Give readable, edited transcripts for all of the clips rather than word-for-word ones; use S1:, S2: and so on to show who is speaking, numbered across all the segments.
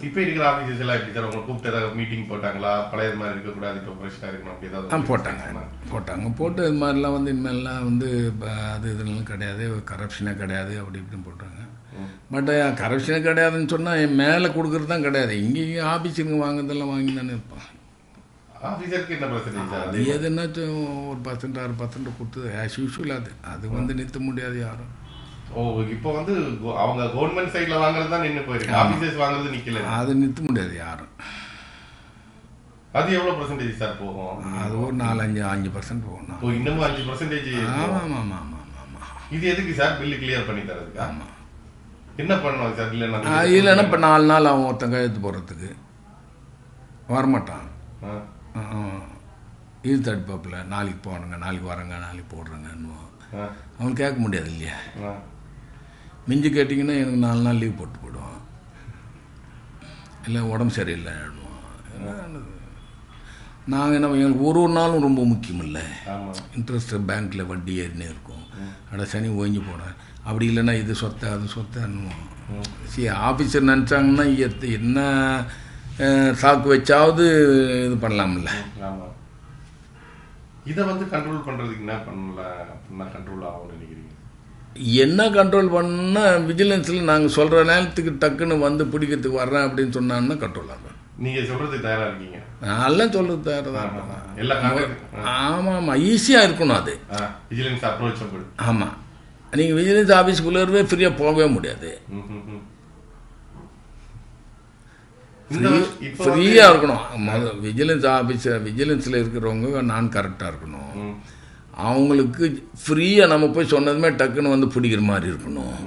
S1: இப்போ இருக்கிற ஆஃபீஸர்ஸ் எல்லாம் எப்படி சார் உங்களை கூப்பிட்டு ஏதாவது மீட்டிங் போட்டாங்களா? பழைய மாதிரி இருக்கக்கூடாது, இப்போ ஃப்ரெஷ்ஷாக இருக்கணும் அப்படி ஏதாவது
S2: போட்டு இது மாதிரிலாம் வந்து இனிமேல்லாம் வந்து அது இதெல்லாம் கிடையாது, கரப்ஷனே கிடையாது அப்படி இப்படின்னு போட்டாங்க. பட் கரப்ஷனே கிடையாதுன்னு சொன்னால் என் மேலே கொடுக்குறது தான் கிடையாது. இங்கேயும் ஆஃபீஸுங்க வாங்குறதெல்லாம் வாங்கி தானே இருப்பான்.
S1: ஆஃபீஸருக்கு என்ன பர்சன்டேஜ் சார்?
S2: அது எதுனாச்சும் ஒரு 6% கொடுத்தது ஆஸ் யூஷுவல். அது வந்து நிறுத்த முடியாது யாரும்.
S1: ஓ, இப்போ வந்து அவங்க கவர்மெண்ட் சைடில் வாங்குறது தான் நின்று போயிருக்கு, ஆஃபீஸர்ஸ் வாங்குறது நிற்கல.
S2: அது நிறுத்த முடியாது யாரும்.
S1: அது எவ்வளோ பர்சன்டேஜ் சார் போகும்?
S2: அது ஒரு 4-5% போகும்.
S1: ஓ, இன்னமும் 5%?
S2: ஆமாம்.
S1: இது எதுக்கு சார்? பில்லு கிளியர் பண்ணி தரதுக்கு?
S2: ஆமாம்.
S1: என்ன பண்ணுவாங்க சார்?
S2: இல்லைன்னா இப்போ 4 நாள் அவன் ஒருத்தன் கையெழுத்து போடுறதுக்கு வரமாட்டான். இது தடுப்பாப்பில் நாளைக்கு போகணுங்க, நாளைக்கு வரேங்க, நாளைக்கு போடுறேங்கன்னு அவன் கேட்க முடியாது இல்லையா? மிஞ்சி கேட்டிங்கன்னா எனக்கு 4 நாள் லீவ் போட்டு போடுவான், இல்லை உடம்பு சரியில்லை ஆடுவான். நாங்கள் என்ன எங்களுக்கு ஒரு நாளும் ரொம்ப முக்கியம் இல்லை. இன்ட்ரெஸ்ட் பேங்க்கில் வட்டி ஏறினே இருக்கும். சனி ஓய்ஞ்சு போனேன். அப்படி இல்லைன்னா இது சொத்தை அது சொத்தைன்னுவோம். சரி, ஆஃபீஸர் நினச்சாங்கன்னா என்ன சாக்கு வச்சாவது இது பண்ணலாம்ல.
S1: இதை வந்து கண்ட்ரோல் பண்ணுறதுக்கு என்ன பண்ணலாம்? கண்ட்ரோல் ஆகும்னு நினைக்கிறீங்க?
S2: என்ன கண்ட்ரோல் பண்ணால் விஜிலன்ஸில் நாங்கள் சொல்கிற நேரத்துக்கு டக்குன்னு வந்து பிடிக்கிறதுக்கு வர்றேன் அப்படின்னு சொன்னான்னா கண்ட்ரோல் ஆகும்.
S1: நீங்கள் சொல்கிறதுக்கு தயாராக இருக்கீங்க?
S2: நல்லா சொல்கிறது தயாராக தான் இருக்கும்.
S1: எல்லாம்
S2: ஆமாம், ஈஸியாக இருக்கணும் அது.
S1: Vigilance approachable.
S2: ஆமாம், நீங்கள் விஜிலன்ஸ் ஆஃபீஸ்க்குள்ளே ஃப்ரீயாக போகவே முடியாது. ஃப்ரீயாக இருக்கணும். விஜிலன்ஸ் ஆஃபீஸர் விஜிலன்ஸில் இருக்கிறவங்க நான் கரெக்டாக இருக்கணும். அவங்களுக்கு ஃப்ரீயாக நம்ம போய் சொன்னதுமே டக்குன்னு வந்து பிடிக்கிற மாதிரி இருக்கணும்.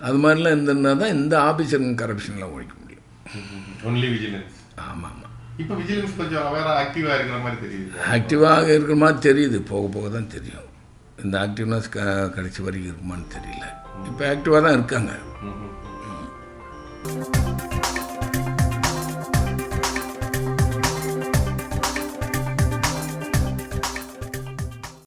S2: அது மாதிரிலாம் இருந்திருந்தா தான் இந்த ஆஃபீஸருங்க கரப்ஷன்லாம் ஒழிக்க முடியும்.
S1: Only vigilance.
S2: ஆமாம்.
S1: இப்போ விஜிலன்ஸ் கொஞ்சம் வேற ஆக்டிவாக இருக்கிற மாதிரி தெரியுது.
S2: ஆக்டிவாக இருக்கிற மாதிரி தெரியுது, போக போக தான் தெரியும். இந்த ஆக்டிவ்னஸ் கடைசி வரைக்கும் இருக்குமான்னு தெரியல. இப்போ ஆக்டிவாக தான் இருக்காங்க.